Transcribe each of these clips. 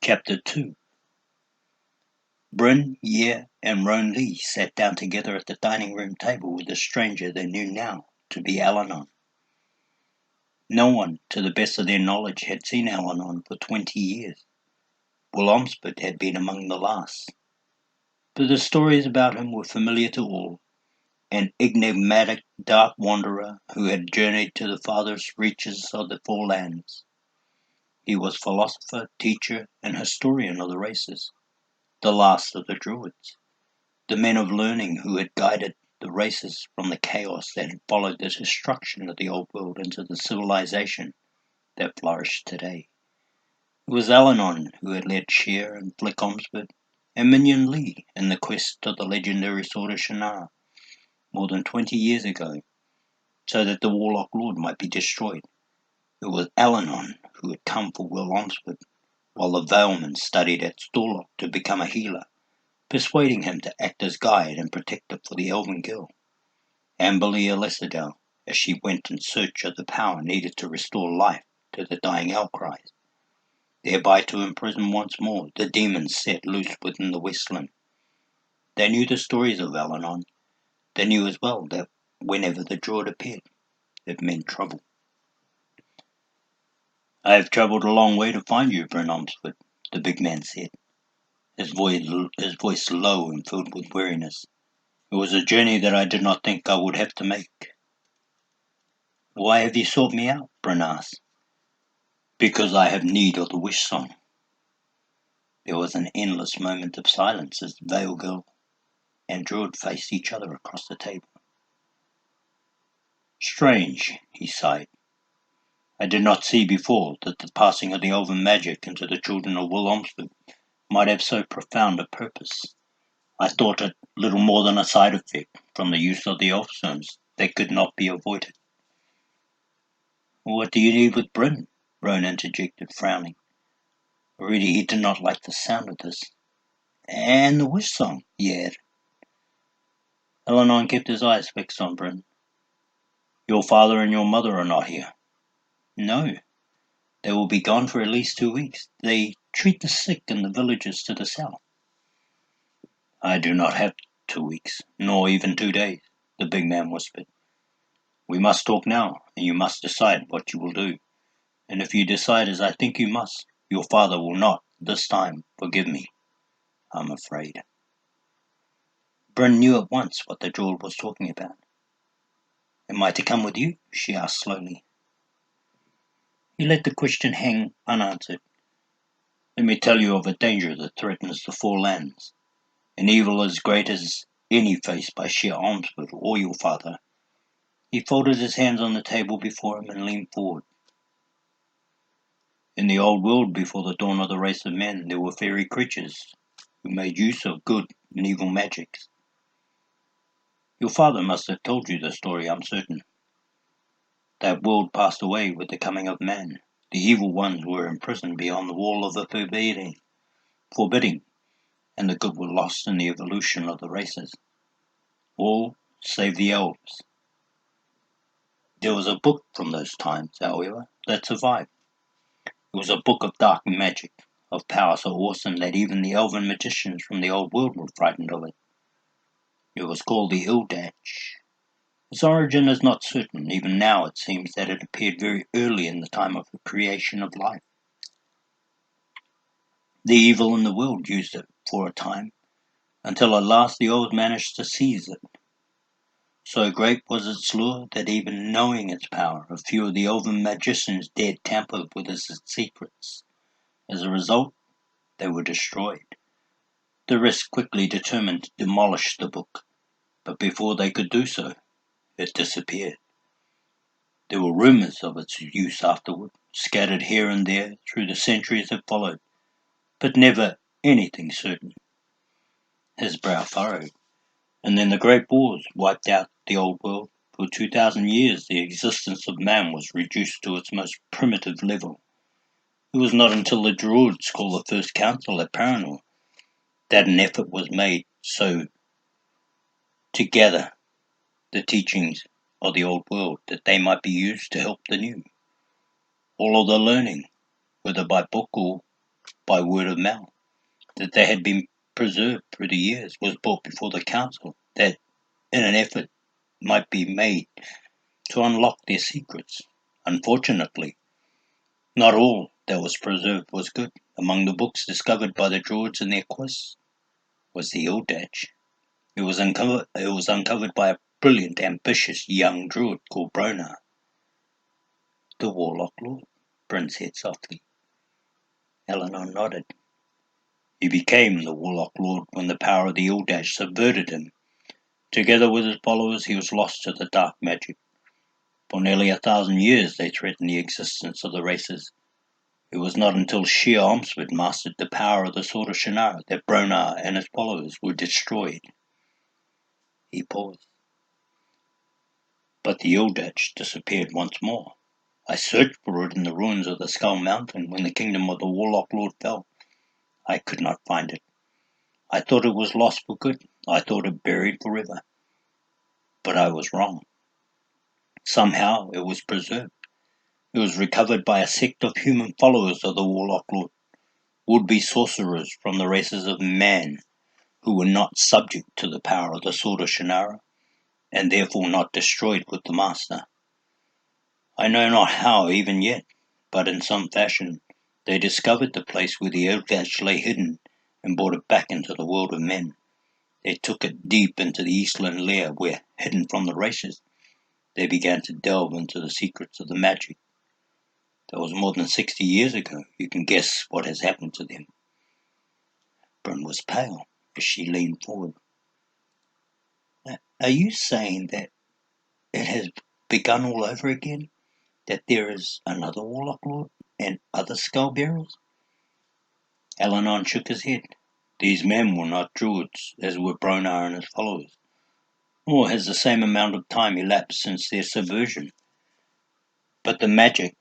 Chapter 2. Brin, Ye, and Roan Lee sat down together at the dining room table with a stranger they knew now to be Allanon. No one, to the best of their knowledge, had seen Allanon for 20 years. Wilomspit had been among the last. But the stories about him were familiar to all, an enigmatic dark wanderer who had journeyed to the farthest reaches of the Four Lands. He was philosopher, teacher, and historian of the races, the last of the Druids, the men of learning who had guided the races from the chaos that had followed the destruction of the old world into the civilization that flourished today. It was Allanon who had led Sher and Flickomspit and Minion Lee in the quest of the legendary sword of Shannara more than 20 years ago, so that the Warlock Lord might be destroyed. It was Allanon who had come for Wilomspit, while the Valeman studied at Storlock to become a healer, persuading him to act as guide and protector for the elven girl, Amberlia Lessadell, as she went in search of the power needed to restore life to the dying outcries, thereby to imprison once more the demons set loose within the Westland. They knew the stories of Allanon. They knew as well that whenever the Druid appeared, it meant trouble. "I have travelled a long way to find you, Brin, the big man said, his voice low and filled with weariness. It was a journey that I did not think I would have to make." "Why have you sought me out?" Brin asked. "Because I have need of the Wishsong." There was an endless moment of silence as the Veil Girl and Druid faced each other across the table. "Strange," he sighed. "I did not see before that the passing of the elven magic into the children of Wilomspit might have so profound a purpose. I thought it little more than a side effect from the use of the elf stones that could not be avoided." "What do you need with Brin?" Roan interjected, frowning. Already he did not like the sound of this. "And the Wishsong," he added. Allanon kept his eyes fixed on Brin. "Your father and your mother are not here." "No. They will be gone for at least 2 weeks. They treat the sick in the villages to the south." "I do not have 2 weeks, nor even 2 days," the big man whispered. "We must talk now, and you must decide what you will do. And if you decide as I think you must, your father will not, this time, forgive me, I'm afraid." Brin knew at once what the Druid was talking about. "Am I to come with you?" she asked slowly. He let the question hang unanswered. "Let me tell you of a danger that threatens the Four Lands, an evil as great as any faced by Sher Ormswood or your father." He folded his hands on the table before him and leaned forward. "In the old world, before the dawn of the race of men, there were fairy creatures who made use of good and evil magics. Your father must have told you the story, I'm certain. That world passed away with the coming of man. The evil ones were imprisoned beyond the wall of the forbidding, and the good were lost in the evolution of the races. All save the elves. There was a book from those times, however, that survived. It was a book of dark magic, of power so awesome that even the elven magicians from the old world were frightened of it. It was called the Ildach. Its origin is not certain. Even now it seems that it appeared very early in the time of the creation of life. The evil in the world used it for a time, until at last the old managed to seize it. So great was its lure that even knowing its power, a few of the elven magicians dared tamper with its secrets. As a result, they were destroyed. The rest quickly determined to demolish the book, but before they could do so, it disappeared. There were rumors of its use afterward, scattered here and there through the centuries that followed, but never anything certain." His brow furrowed. "And then the great wars wiped out the old world. For 2,000 years the existence of man was reduced to its most primitive level. It was not until the Druids called the first council at Paranor that an effort was made to gather the teachings of the old world that they might be used to help the new. All of the learning, whether by book or by word of mouth, that they had been preserved through the years, was brought before the council, that in an effort might be made to unlock their secrets. Unfortunately, not all that was preserved was good. Among the books discovered by the Druids in their quests was the Ildach. It was uncovered by a brilliant, ambitious young Druid called Bronar. The Warlock Lord, Brin said softly. Allanon nodded. He became the Warlock Lord when the power of the Ildach subverted him. Together with his followers, he was lost to the dark magic. For nearly 1,000 years they threatened the existence of the races. It was not until Shir Omsford mastered the power of the sword of Shannara that Bronar and his followers were destroyed. He paused. But the Ildach disappeared once more. I searched for it in the ruins of the Skull Mountain when the kingdom of the Warlock Lord fell. I could not find it. I thought it was lost for good. I thought it buried forever. But I was wrong. Somehow it was preserved. It was recovered by a sect of human followers of the Warlock Lord, would-be sorcerers from the races of man, who were not subject to the power of the sword of Shannara, and therefore not destroyed with the Master. I know not how even yet, but in some fashion they discovered the place where the Ildach lay hidden and brought it back into the world of men. They took it deep into the Eastland lair where, hidden from the races, they began to delve into the secrets of the magic. That was more than 60 years ago. You can guess what has happened to them. Brin was pale as she leaned forward. Are you saying that it has begun all over again? That there is another Warlock Lord and other Skullbearers? Allanon shook his head. These men were not Druids, as were Bronar and his followers. Nor has the same amount of time elapsed since their subversion. But the magic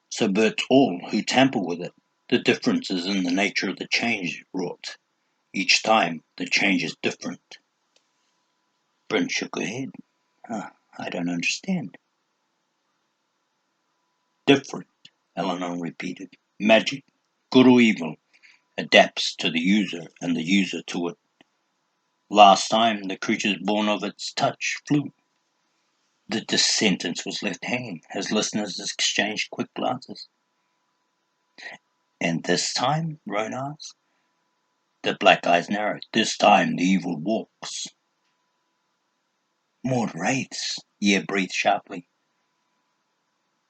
subverts all who tamper with it. The difference is in the nature of the change wrought. Each time, the change is different. Brin shook her head. I don't understand. Different, Allanon repeated. Magic, good or evil, adapts to the user and the user to it. Last time, the creatures born of its touch flew. The sentence was left hanging as listeners exchanged quick glances. And this time, Roan asked. The black eyes narrowed. This time the evil walks. More wraiths, Ye breathed sharply.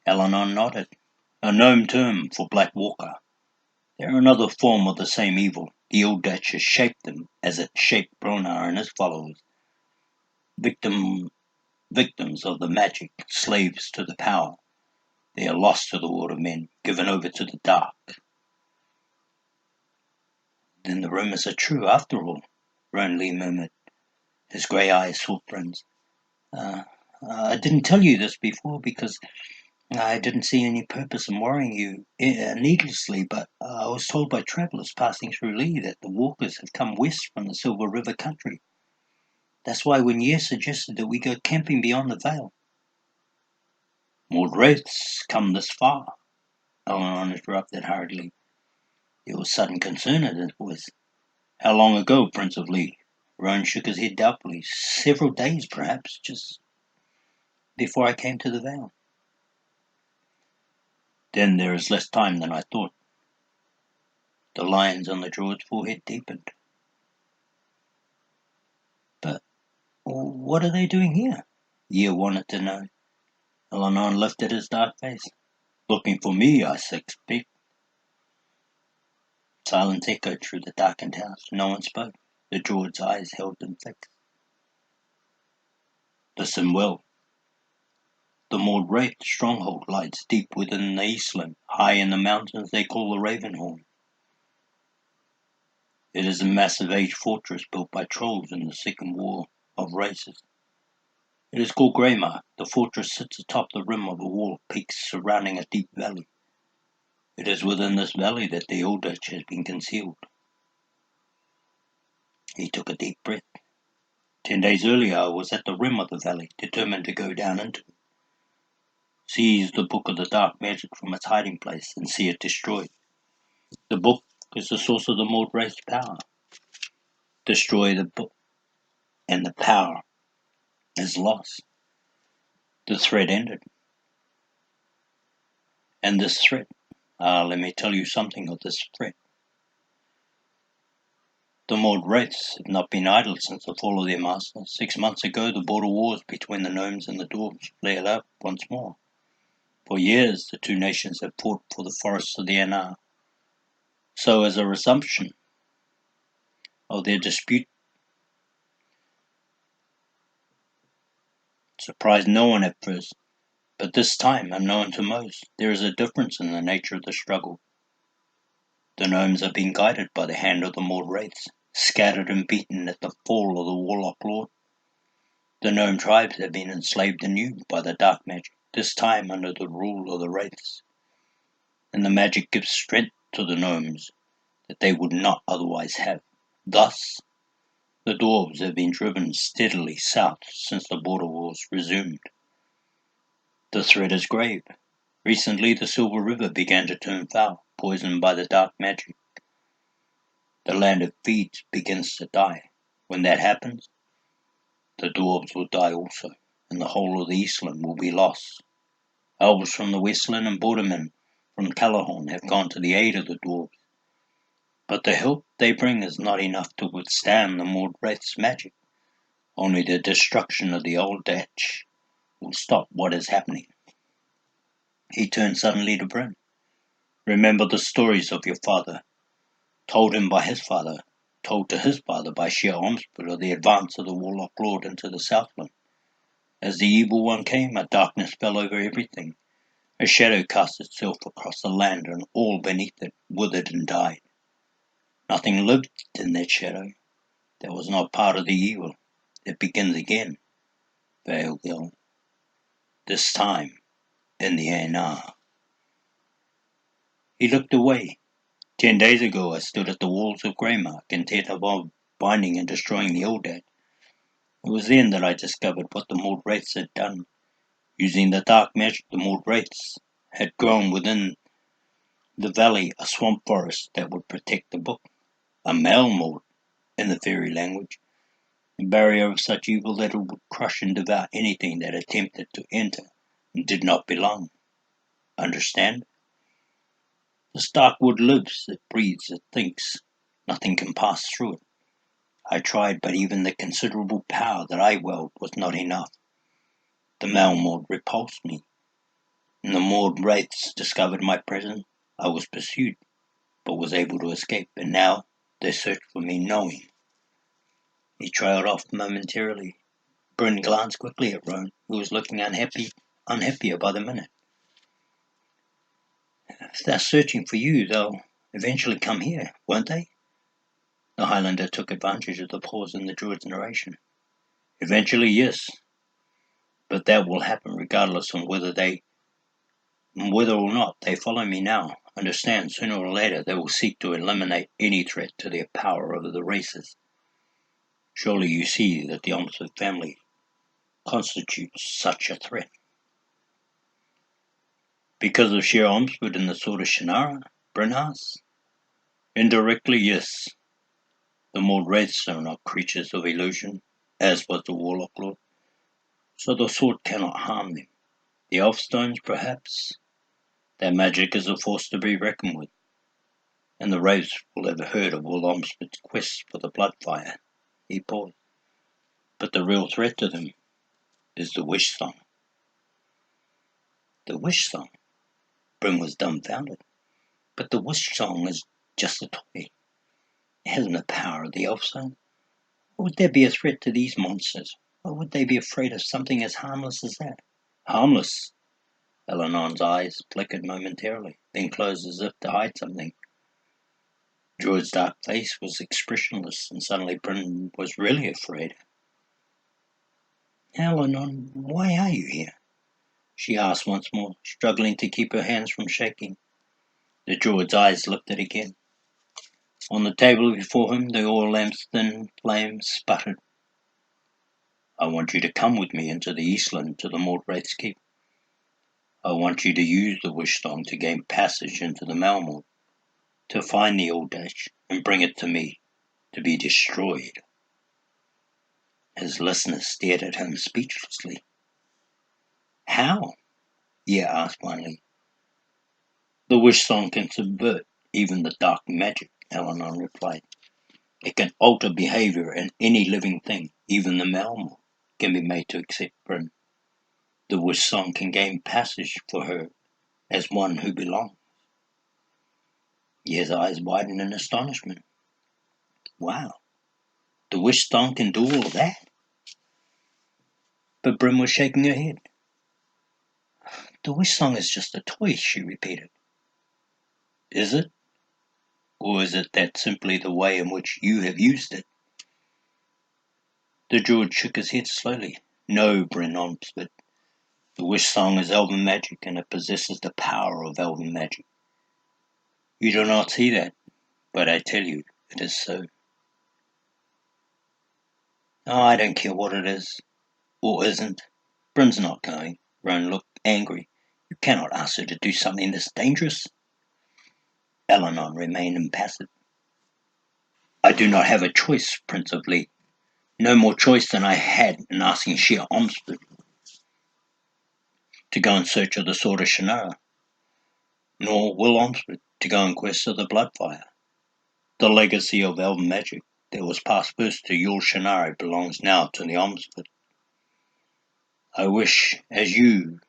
Allanon nodded. A gnome term for black walker. They're another form of the same evil. The Ildach has shaped them as it shaped Bronar and his followers. Victims of the magic, slaves to the power. They are lost to the world of men, given over to the dark. Then the rumors are true after all, Roan Lee murmured. His grey eyes sought Brin's. I didn't tell you this before because I didn't see any purpose in worrying you needlessly, but I was told by travellers passing through Lee that the walkers have come west from the Silver River country. That's why when Ye suggested that we go camping beyond the Vale. More wraiths come this far, Allanon interrupted hurriedly. There was sudden concern in his voice. How long ago, Prince of Lee? Roan shook his head doubtfully. Several days, perhaps, just before I came to the Vale. Then there is less time than I thought. The lines on the Druid's forehead deepened. But what are they doing here? Ye wanted to know. Allanon lifted his dark face. Looking for me, I suspect. Silence echoed through the darkened house. No one spoke. The Druid's eyes held them fixed. Listen well. The Maud Wraith stronghold lies deep within the Eastland, high in the mountains they call the Ravenhorn. It is a massive aged fortress built by trolls in the Second War of Races. It is called Greymark. The fortress sits atop the rim of a wall of peaks surrounding a deep valley. It is within this valley that the Ildach has been concealed. He took a deep breath. 10 days earlier I was at the rim of the valley, determined to go down into it. Seize the book of the dark magic from its hiding place and see it destroyed. The book is the source of the Maud Wraith's power. Destroy the book, and the power is lost. The threat ended. And this threat, let me tell you something of this threat. The Maud Wraiths have not been idle since the fall of their master. 6 months ago, the border wars between the gnomes and the dwarves flared up once more. For years, the two nations have fought for the forests of the Anar. So, as a resumption of their dispute, surprised no one at first, but this time, unknown to most, there is a difference in the nature of the struggle. The gnomes are being guided by the hand of the Maud Wraiths, scattered and beaten at the fall of the Warlock Lord. The gnome tribes have been enslaved anew by the dark magic, this time under the rule of the Wraiths. And the magic gives strength to the gnomes that they would not otherwise have. Thus, the dwarves have been driven steadily south since the border wars resumed. The threat is grave. Recently, the Silver River began to turn foul, poisoned by the dark magic. The land it feeds begins to die. When that happens, the dwarves will die also, and the whole of the Eastland will be lost. Elves from the Westland and bordermen from Callahorn have gone to the aid of the dwarves, but the help they bring is not enough to withstand the Maud Wraith's magic. Only the destruction of the old Dutch will stop what is happening. He turned suddenly to Brin. Remember the stories of your father, told him by his father, told to his father by sheer Omspit of the advance of the Warlock Lord into the Southland. As the evil one came, a darkness fell over everything. A shadow cast itself across the land, and all beneath it withered and died. Nothing lived in that shadow. That was not part of the evil. It begins again, Vailgill. This time, in the Anar. He looked away. 10 days ago I stood at the walls of Greymark, intent upon binding and destroying the Eldad. It was then that I discovered what the Maud Wraiths had done. Using the dark magic, the Maud Wraiths had grown within the valley a swamp forest that would protect the book. A Maud, in the fairy language. A barrier of such evil that it would crush and devour anything that attempted to enter and did not belong. Understand? This dark wood lives, it breathes, it thinks. Nothing can pass through it. I tried, but even the considerable power that I wield was not enough. The Maud repulsed me. When the Maud Wraiths discovered my presence, I was pursued, but was able to escape, and now they search for me knowing. He trailed off momentarily. Brin glanced quickly at Roan, who was looking unhappier by the minute. If they're searching for you, they'll eventually come here, won't they? The Highlander took advantage of the pause in the druid's narration. Eventually, yes. But that will happen regardless of whether or not they follow me now. Understand, sooner or later they will seek to eliminate any threat to their power over the races. Surely you see that the Omspit family constitutes such a threat. Because of sheer Omspit and the sword of Shannara? Brin asked. Indirectly, yes. The Maud Wraiths are not creatures of illusion, as was the Warlock Lord, so the sword cannot harm them. The Elfstones, perhaps. Their magic is a force to be reckoned with, and the Wraiths will have heard of Will Omspit's quest for the Bloodfire. He paused. But the real threat to them is the Wishsong. The Wishsong? Brin was dumbfounded. But the Wishsong is just a toy. It hasn't the power of the Elfstone. Why would there be a threat to these monsters? Why would they be afraid of something as harmless as that? Harmless? Allanon's eyes flickered momentarily, then closed as if to hide something. Druid's dark face was expressionless, and suddenly Brin was really afraid. Allanon, why are you here? She asked once more, struggling to keep her hands from shaking. The druid's eyes lifted again. On the table before him, the oil lamp's thin flame sputtered. I want you to come with me into the Eastland to the Maud Wraith's keep. I want you to use the Wishsong to gain passage into the Malmort, to find the Audash and bring it to me, to be destroyed." His listeners stared at him speechlessly. "How?" Ye asked finally. "The Wishsong can subvert even the dark magic," Allanon replied. "It can alter behavior in any living thing, even the Malmort can be made to accept Brin. The Wishsong can gain passage for her as one who belongs." Ye's eyes widened in astonishment. "Wow, the Wishsong can do all that?" But Brin was shaking her head. "The Wishsong is just a toy," she repeated. "Is it? Or is it that simply the way in which you have used it?" The druid shook his head slowly. "No, Brin answered. The Wishsong is elven magic, and it possesses the power of elven magic. You do not see that, but I tell you, it is so." "Oh, I don't care what it is, or isn't. Brin's not going." Roan looked angry. "You cannot ask her to do something this dangerous." Allanon remained impassive. "I do not have a choice, Prince of Lee. No more choice than I had in asking Shir Omsford to go in search of the sword of Shannara, nor will Omsford to go in quest of the Bloodfire. The legacy of elven magic that was passed first to Yul Shannara belongs now to the Omsford. I wish, as you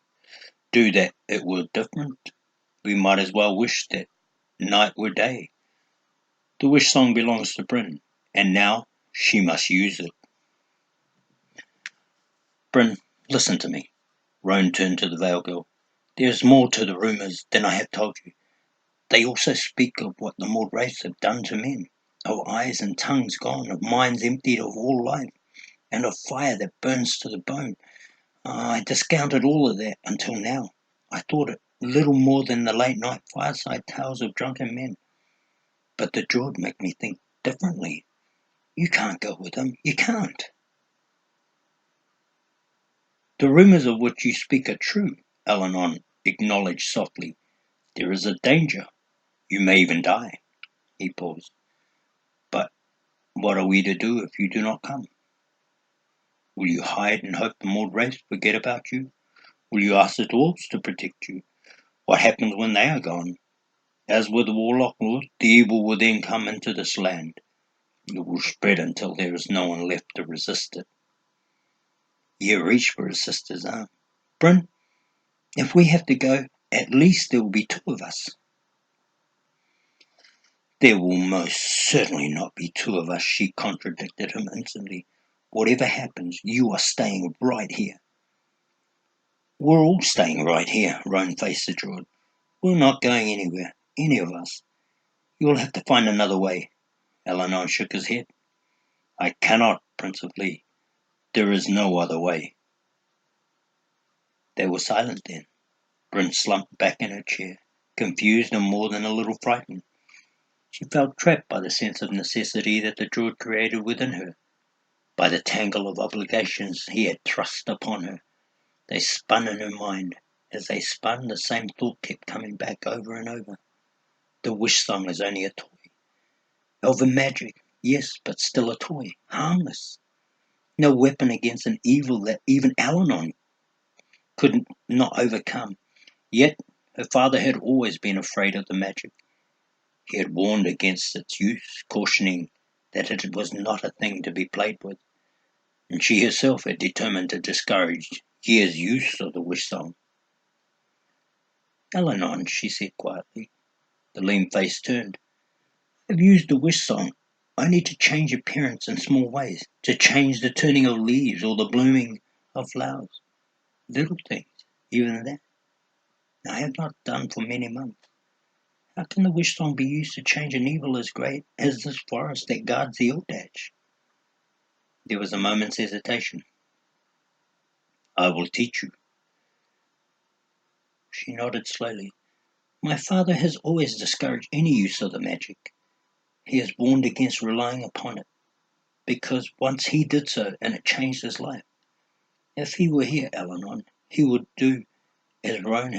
do, that it were different. We might as well wish that night were day. The Wishsong belongs to Brin, and now she must use it." "Brin, listen to me." Roan turned to the Veil Girl. "There is more to the rumours than I have told you. They also speak of what the Maud race have done to men, of eyes and tongues gone, of minds emptied of all life, and of fire that burns to the bone. I discounted all of that until now. I thought it little more than the late-night fireside tales of drunken men. But the druid make me think differently. You can't go with them. You can't." "The rumours of which you speak are true," Allanon acknowledged softly. "There is a danger. You may even die." He paused. "But what are we to do if you do not come? Will you hide and hope the Maud race forget about you? Will you ask the dwarves to protect you? What happens when they are gone? As with the Warlock Lord, the evil will then come into this land. It will spread until there is no one left to resist it." He reached for his sister's arm. "Brin, if we have to go, at least there will be two of us." "There will most certainly not be two of us," she contradicted him instantly. "Whatever happens, you are staying right here." "We're all staying right here," Roan faced the druid. "We're not going anywhere, any of us. You'll have to find another way." Allanon shook his head. "I cannot, Prince of Lee. There is no other way." They were silent then. Brin slumped back in her chair, confused and more than a little frightened. She felt trapped by the sense of necessity that the druid created within her, by the tangle of obligations he had thrust upon her. They spun in her mind. As they spun, the same thought kept coming back over and over. The Wishsong is only a toy. Elven magic, yes, but still a toy, harmless. No weapon against an evil that even Allanon could not overcome. Yet her father had always been afraid of the magic. He had warned against its use, cautioning that it was not a thing to be played with, and she herself had determined to discourage Ye's use of the Wishsong. "Allanon," she said quietly. The lean face turned. "I've used the Wishsong only to change appearance in small ways, to change the turning of leaves or the blooming of flowers. Little things, even that, I have not done for many months. How can the Wishsong be used to change an evil as great as this forest that guards the Eldritch?" There was a moment's hesitation. "I will teach you." She nodded slowly. "My father has always discouraged any use of the magic. He has warned against relying upon it, because once he did so and it changed his life. If he were here, Allanon, he would do as Roan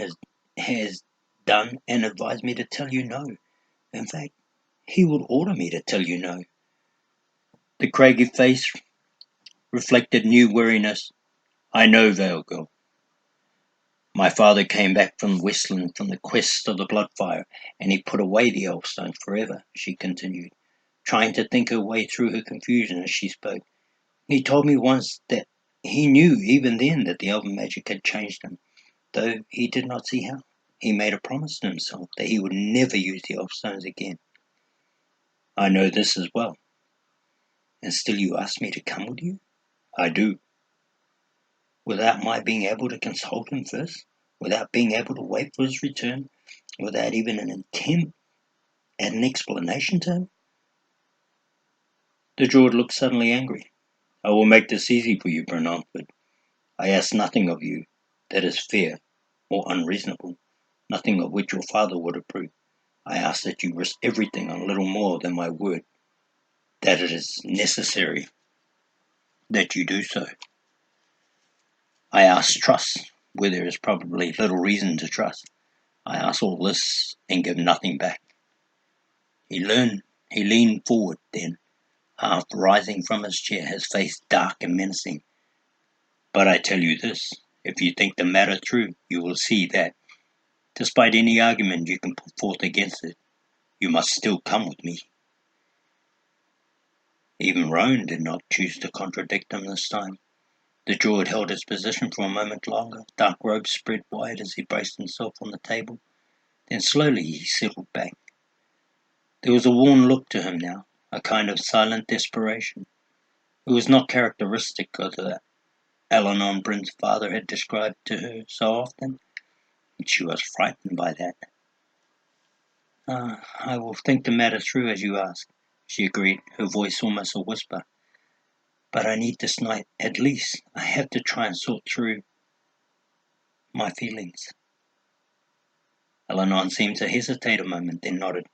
has done and advised me to tell you no. In fact, he will order me to tell you no." The craggy face reflected new weariness. "I know, Vale Girl. My father came back from Westland from the quest of the Bloodfire, and he put away the Elfstones forever," she continued, trying to think her way through her confusion as she spoke. "He told me once that he knew even then that the elven magic had changed him, though he did not see how. He made a promise to himself that he would never use the Elfstones again. I know this as well. And still you ask me to come with you?" "I do." "Without my being able to consult him first? Without being able to wait for his return? Without even an attempt at an explanation to him?" The druid looked suddenly angry. "I will make this easy for you, Brin answered. "I ask nothing of you that is fair or unreasonable, nothing of which your father would approve. I ask that you risk everything on little more than my word that it is necessary that you do so. I ask trust where there is probably little reason to trust. I ask all this and give nothing back." He leaned forward then, half rising from his chair, his face dark and menacing. "But I tell you this, if you think the matter through, you will see that, despite any argument you can put forth against it, you must still come with me." Even Roan did not choose to contradict him this time. The druid held his position for a moment longer, dark robes spread wide as he braced himself on the table. Then slowly he settled back. There was a worn look to him now, a kind of silent desperation. It was not characteristic of the Allanon Brin's father had described to her so often, and she was frightened by that. "I will think the matter through as you ask," she agreed, her voice almost a whisper. "But I need this night, at least. I have to try and sort through my feelings." Allanon seemed to hesitate a moment, then nodded.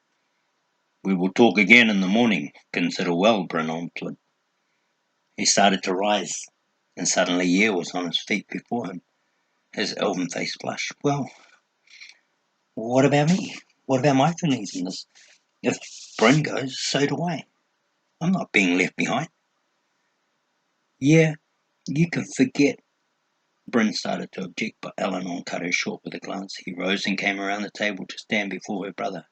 "We will talk again in the morning. Consider well, Brin answered. He started to rise, and suddenly Yer was on his feet before him. His elven face flushed. "Well, what about me? What about my feelings in this? If Brin goes, so do I. I'm not being left behind." "Yeah, you can forget." Brin started to object, but Allanon cut her short with a glance. He rose and came around the table to stand before her brother.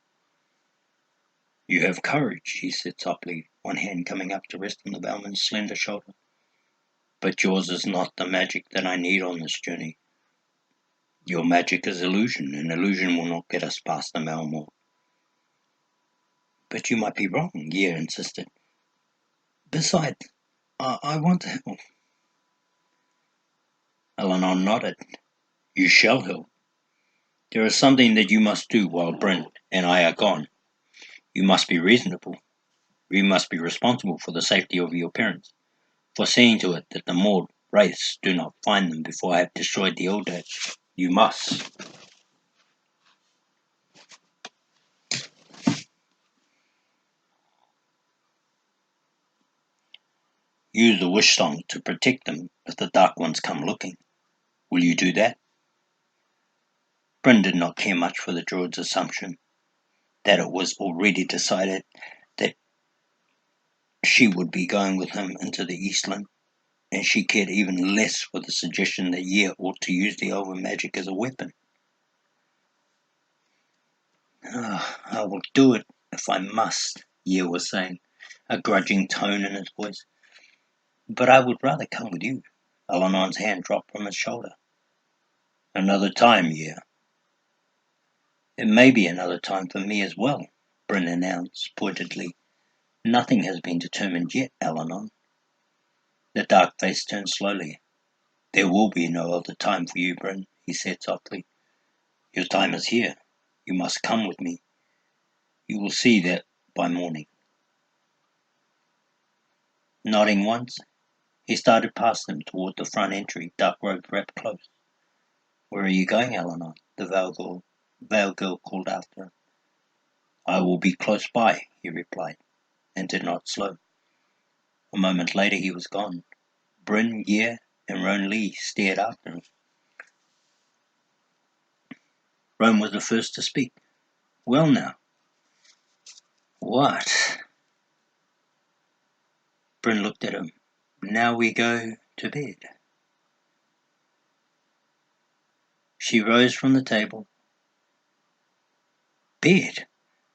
"You have courage," he said softly, one hand coming up to rest on the bellman's slender shoulder. "But yours is not the magic that I need on this journey. Your magic is illusion, and illusion will not get us past the Malmore." "But you might be wrong," Yer insisted. "Besides, I want to help." Allanon nodded. "You shall help. There is something that you must do while Brin and I are gone. You must be reasonable. You must be responsible for the safety of your parents, for seeing to it that the Maud wraiths do not find them before I have destroyed the Eldad. You must use the Wishsong to protect them if the Dark Ones come looking. Will you do that?" Brin did not care much for the druid's assumption that it was already decided that she would be going with him into the Eastland, and she cared even less for the suggestion that Yer ought to use the elven magic as a weapon. "I will do it if I must," Yer was saying, a grudging tone in his voice. "But I would rather come with you." Allanon's hand dropped from his shoulder. "Another time, Yer." "It may be another time for me as well," Brin announced pointedly. "Nothing has been determined yet, Allanon." The dark face turned slowly. "There will be no other time for you, Brin," he said softly. "Your time is here. You must come with me. You will see that by morning." Nodding once, he started past them toward the front entry, dark robe wrapped close. "Where are you going, Allanon?" the veil girl called after him. "I will be close by," he replied, and did not slow. A moment later he was gone. Brin, Yer, and Roan Lee stared after him. Roan was the first to speak. Well now. What? Brin looked at him. Now we go to bed. She rose from the table. Bed?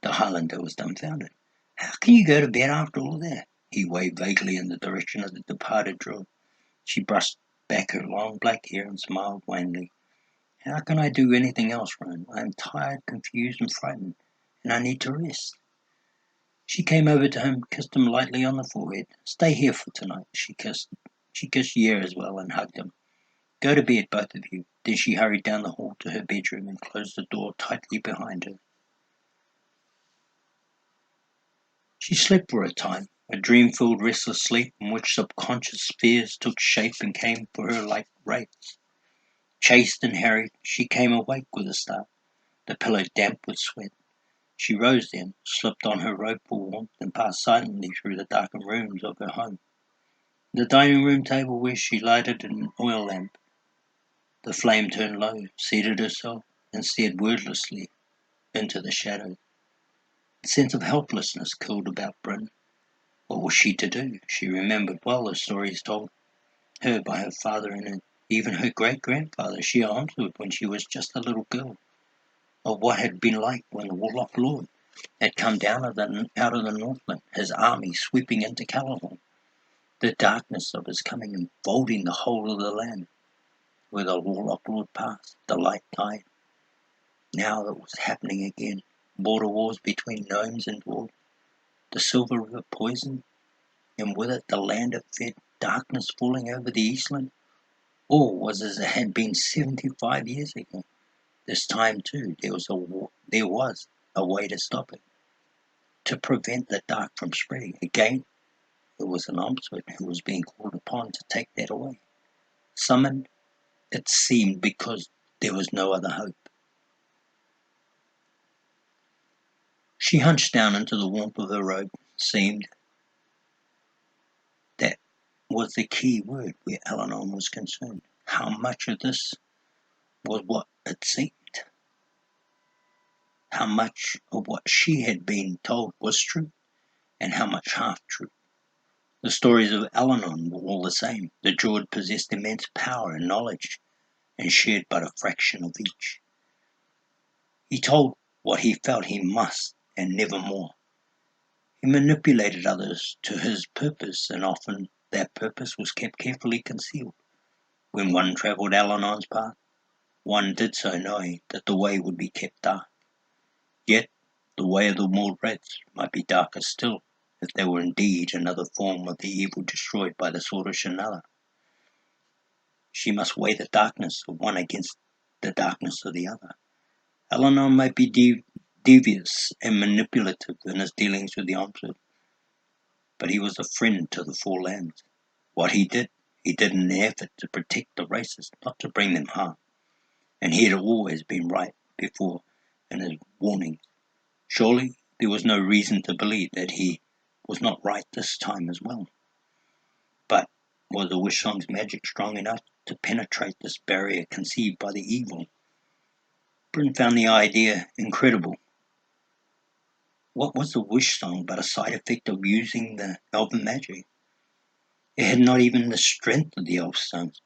The Highlander was dumbfounded. How can you go to bed after all that? He waved vaguely in the direction of the departed druid. She brushed back her long black hair and smiled wanly. How can I do anything else, Roan? I am tired, confused, and frightened, and I need to rest. She came over to him, kissed him lightly on the forehead. Stay here for tonight, she kissed. She kissed Yer as well and hugged him. Go to bed, both of you. Then she hurried down the hall to her bedroom and closed the door tightly behind her. She slept for a time, a dream-filled, restless sleep in which subconscious fears took shape and came for her like wraiths. Chased and harried, she came awake with a start, the pillow damp with sweat. She rose then, slipped on her robe for warmth, and passed silently through the darkened rooms of her home. The dining room table where she lighted an oil lamp, the flame turned low, seated herself, and stared wordlessly into the shadow. A sense of helplessness curled about Brin. What was she to do? She remembered well the stories told her by her father and even her great-grandfather she answered when she was just a little girl, of what had been like when the Warlock Lord had come down out of the Northland, his army sweeping into Callahorn, the darkness of his coming enfolding the whole of the land. Where the Warlock Lord passed, the light died. Now it was happening again. Border wars between gnomes and dwarves, the Silver River poisoned, and with it the land of fed darkness falling over the Eastland. All was as it had been 75 years ago. This time too there was a way to stop it, to prevent the dark from spreading. Again, it was an ombudsman who was being called upon to take that away. Summoned, it seemed, because there was no other hope. She hunched down into the warmth of her robe. Seemed that was the key word where Allanon was concerned. How much of this was what it seemed? How much of what she had been told was true, and how much half-true? The stories of Allanon were all the same. The druid possessed immense power and knowledge, and shared but a fraction of each. He told what he felt he must, and never more. He manipulated others to his purpose, and often that purpose was kept carefully concealed. When one travelled Allanon's path, one did so knowing that the way would be kept dark. Yet the way of the Mauled Rats might be darker still, if they were indeed another form of the evil destroyed by the sword of Shannara. She must weigh the darkness of one against the darkness of the other. Allanon might be devious and manipulative in his dealings with the Ombudsman, but he was a friend to the Four Lands. What he did in an effort to protect the races, not to bring them harm. And he had always been right before in his warnings. Surely there was no reason to believe that he was not right this time as well. But was the Wishsong's magic strong enough to penetrate this barrier conceived by the evil? Brin found the idea incredible. What was the Wishsong but a side effect of using the elven magic? It had not even the strength of the elf stones.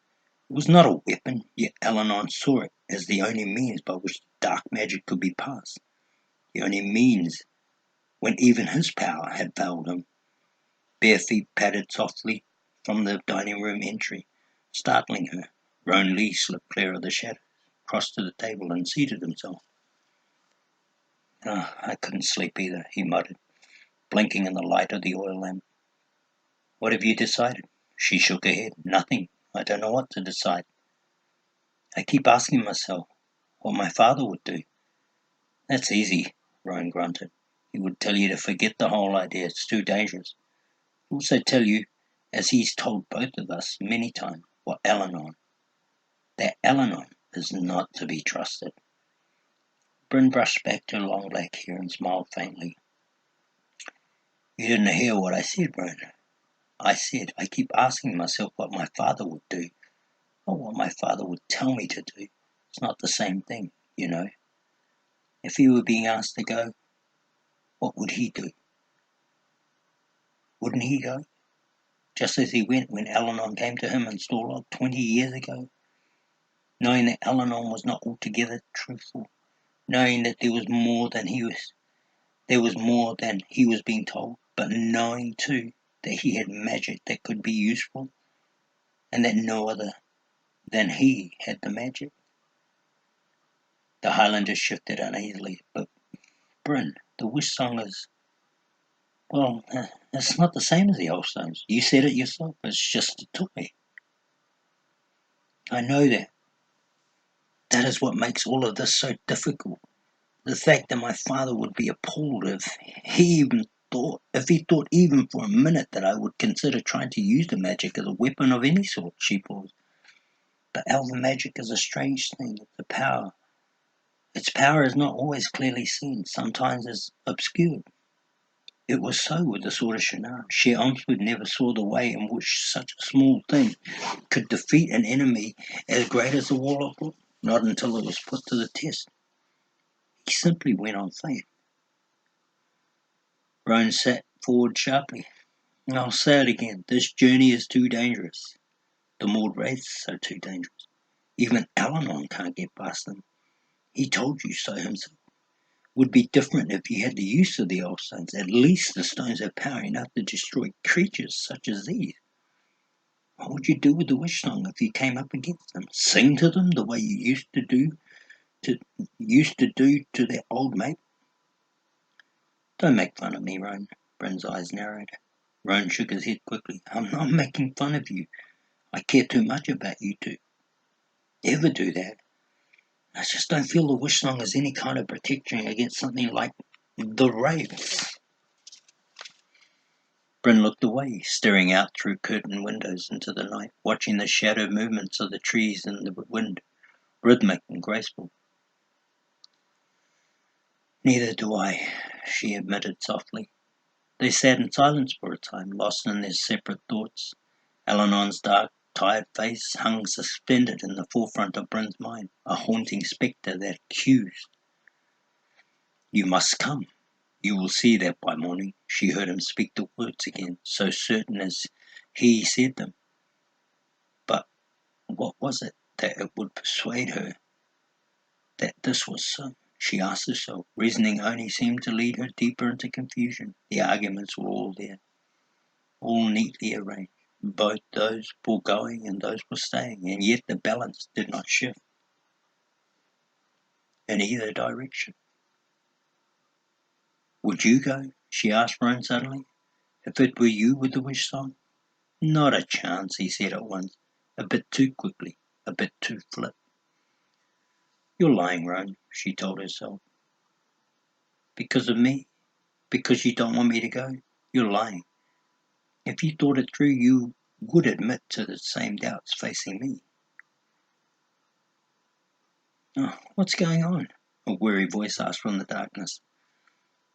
It was not a weapon, yet Allanon saw it as the only means by which dark magic could be passed. The only means when even his power had failed him. Bare feet pattered softly from the dining room entry, startling her. Roan Lee slipped clear of the shadows, crossed to the table and seated himself. Oh, I couldn't sleep either, he muttered, blinking in the light of the oil lamp. What have you decided? She shook her head. Nothing. I don't know what to decide. I keep asking myself what my father would do. That's easy, Roan grunted. He would tell you to forget the whole idea. It's too dangerous. He'll also tell you, as he's told both of us many times, that Allanon is not to be trusted. Brin brushed back her long black hair and smiled faintly. You didn't hear what I said, Brin. I said I keep asking myself what my father would do, not what my father would tell me to do. It's not the same thing, you know. If he were being asked to go, what would he do? Wouldn't he go? Just as he went when Allanon came to him in Storlog 20 years ago, knowing that Allanon was not altogether truthful, knowing that there was more than he was being told, but knowing too that he had magic that could be useful, and that no other than he had the magic. The Highlander shifted uneasily, but Brin, the Wishsong is, well, it's not the same as the old stones. You said it yourself, it's just a toy. I know that. That is what makes all of this so difficult. The fact that my father would be appalled if he thought even for a minute that I would consider trying to use the magic as a weapon of any sort, she paused. But elven magic is a strange thing. It's a power. Its power is not always clearly seen. Sometimes it's obscured. It was so with the sword of Shannara. Sher Omswood never saw the way in which such a small thing could defeat an enemy as great as the Warlock, not until it was put to the test. He simply went on faith. Roan sat forward sharply. I'll say it again. This journey is too dangerous. The Maud Wraiths are too dangerous. Even Allanon can't get past them. He told you so himself. Would be different if he had the use of the old stones. At least the stones have power enough to destroy creatures such as these. What would you do with the Wishsong if you came up against them? Sing to them the way you used to do to their old mate? Don't make fun of me, Roan. Brin's eyes narrowed. Roan shook his head quickly. I'm not making fun of you. I care too much about you to ever do that. I just don't feel the Wishsong is any kind of protection against something like the Wraiths. Brin looked away, staring out through curtained windows into the night, watching the shadow movements of the trees in the wind, rhythmic and graceful. Neither do I, she admitted softly. They sat in silence for a time, lost in their separate thoughts. Allanon's dark, tired face hung suspended in the forefront of Brin's mind, a haunting spectre that accused. You must come. You will see that by morning. She heard him speak the words again, so certain as he said them. But what was it that it would persuade her that this was so? She asked herself. Reasoning only seemed to lead her deeper into confusion. The arguments were all there, all neatly arranged, both those for going and those for staying, and yet the balance did not shift in either direction. Would you go? She asked Roan suddenly. If it were you with the Wishsong? Not a chance, he said at once, a bit too quickly, a bit too flip. You're lying, Roan, she told herself. Because of me? Because you don't want me to go? You're lying. If you thought it through, you would admit to the same doubts facing me. Oh, what's going on? A weary voice asked from the darkness.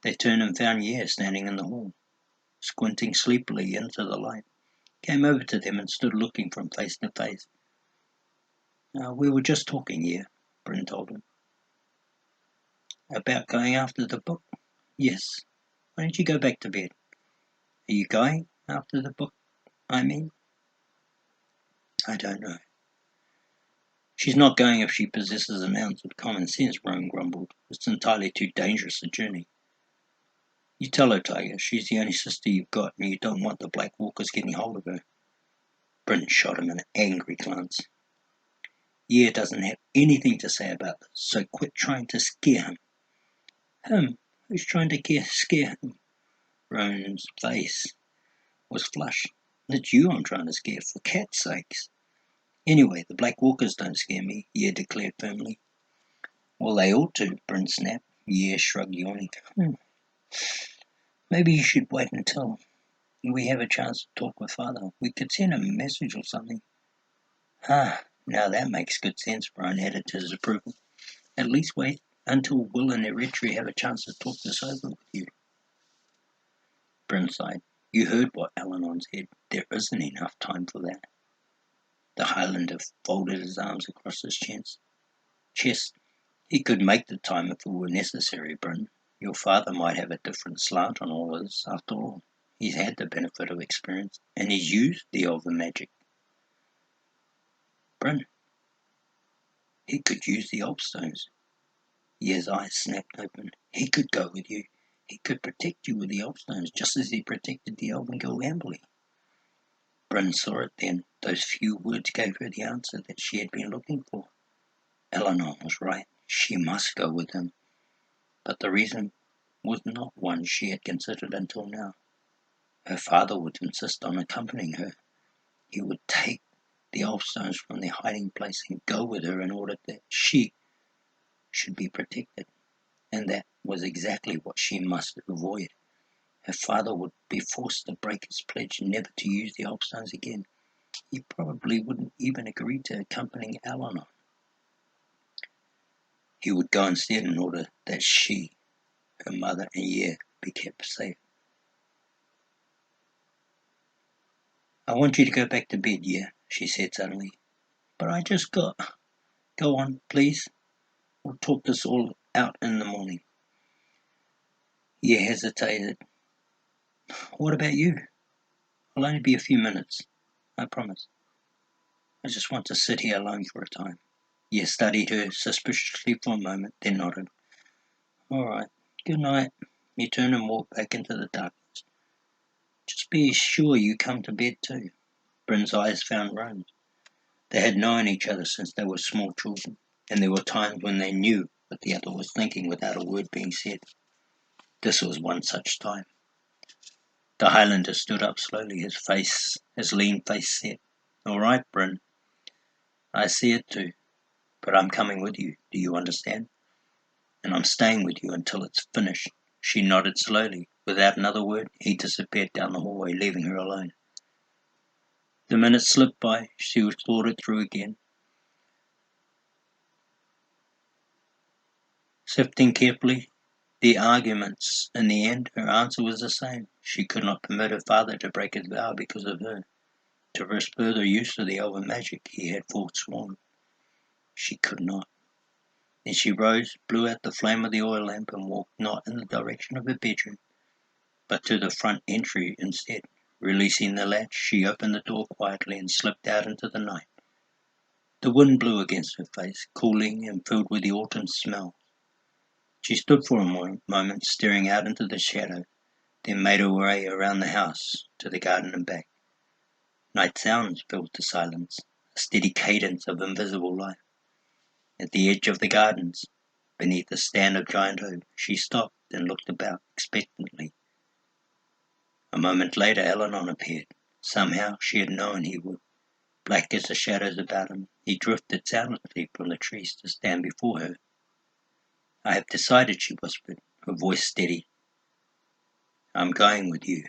They turned and found Yer standing in the hall, squinting sleepily into the light. Came over to them and stood looking from face to face. We were just talking, Yer, Brin told him. About going after the book? Yes. Why don't you go back to bed? Are you going after the book, I mean? I don't know. She's not going if she possesses an ounce of common sense, Roan grumbled. It's entirely too dangerous a journey. You tell her, Tiger, she's the only sister you've got, and you don't want the Black Walkers getting hold of her. Brin shot him an angry glance. Yer doesn't have anything to say about this, so quit trying to scare him. Him? Who's trying to scare him? Roan's face was flushed. It's you I'm trying to scare, for cat's sakes. Anyway, the Black Walkers don't scare me, Yer declared firmly. Well, they ought to, Brin snapped. Yer shrugged, yawning. Maybe you should wait until we have a chance to talk with Father. We could send him a message or something. Now that makes good sense, Roan added to his approval. At least wait until Will and Eritrea have a chance to talk this over with you. Brin sighed. You heard what Allanon said. There isn't enough time for that. The Highlander folded his arms across his chest. He could make the time if it were necessary, Brin. Your father might have a different slant on all this, after all. He's had the benefit of experience, and he's used the elven magic. Brin, he could use the elf stones. His eyes snapped open. He could go with you. He could protect you with the elf stones, just as he protected the elven girl Amberley. Brin saw it then. Those few words gave her the answer that she had been looking for. Allanon was right. She must go with him. But the reason was not one she had considered until now. Her father would insist on accompanying her. He would take the elf stones from their hiding place and go with her in order that she should be protected. And that was exactly what she must avoid. Her father would be forced to break his pledge never to use the elf stones again. He probably wouldn't even agree to accompanying Allanon. He would go instead in order that she, her mother, and Ye be kept safe. I want you to go back to bed, Ye, she said suddenly. But I just got... Go on, please. We'll talk this all out in the morning. Ye hesitated. What about you? I'll only be a few minutes. I promise. I just want to sit here alone for a time. Ye studied her suspiciously for a moment, then nodded. All right. Good night. He turned and walked back into the darkness. Just be sure you come to bed too. Brin's eyes found Rome's. They had known each other since they were small children, and there were times when they knew what the other was thinking without a word being said. This was one such time. The Highlander stood up slowly, his lean face set. All right, Brin. I see it too, but I'm coming with you. Do you understand? And I'm staying with you until it's finished. She nodded slowly. Without another word, he disappeared down the hallway, leaving her alone. The minutes slipped by. She thought it through again. Sifting carefully the arguments, in the end, her answer was the same. She could not permit her father to break his vow because of her, to risk further use of the elven magic he had forsworn. She could not. Then she rose, blew out the flame of the oil lamp, and walked not in the direction of her bedroom, but to the front entry instead. Releasing the latch, she opened the door quietly and slipped out into the night. The wind blew against her face, cooling and filled with the autumn smell. She stood for a moment, staring out into the shadow, then made her way around the house to the garden and back. Night sounds filled the silence, a steady cadence of invisible life. At the edge of the gardens, beneath a stand of giant oak, she stopped and looked about expectantly. A moment later, Allanon appeared. Somehow she had known he would. Black as the shadows about him, he drifted silently from the trees to stand before her. I have decided, she whispered, her voice steady. I'm going with you.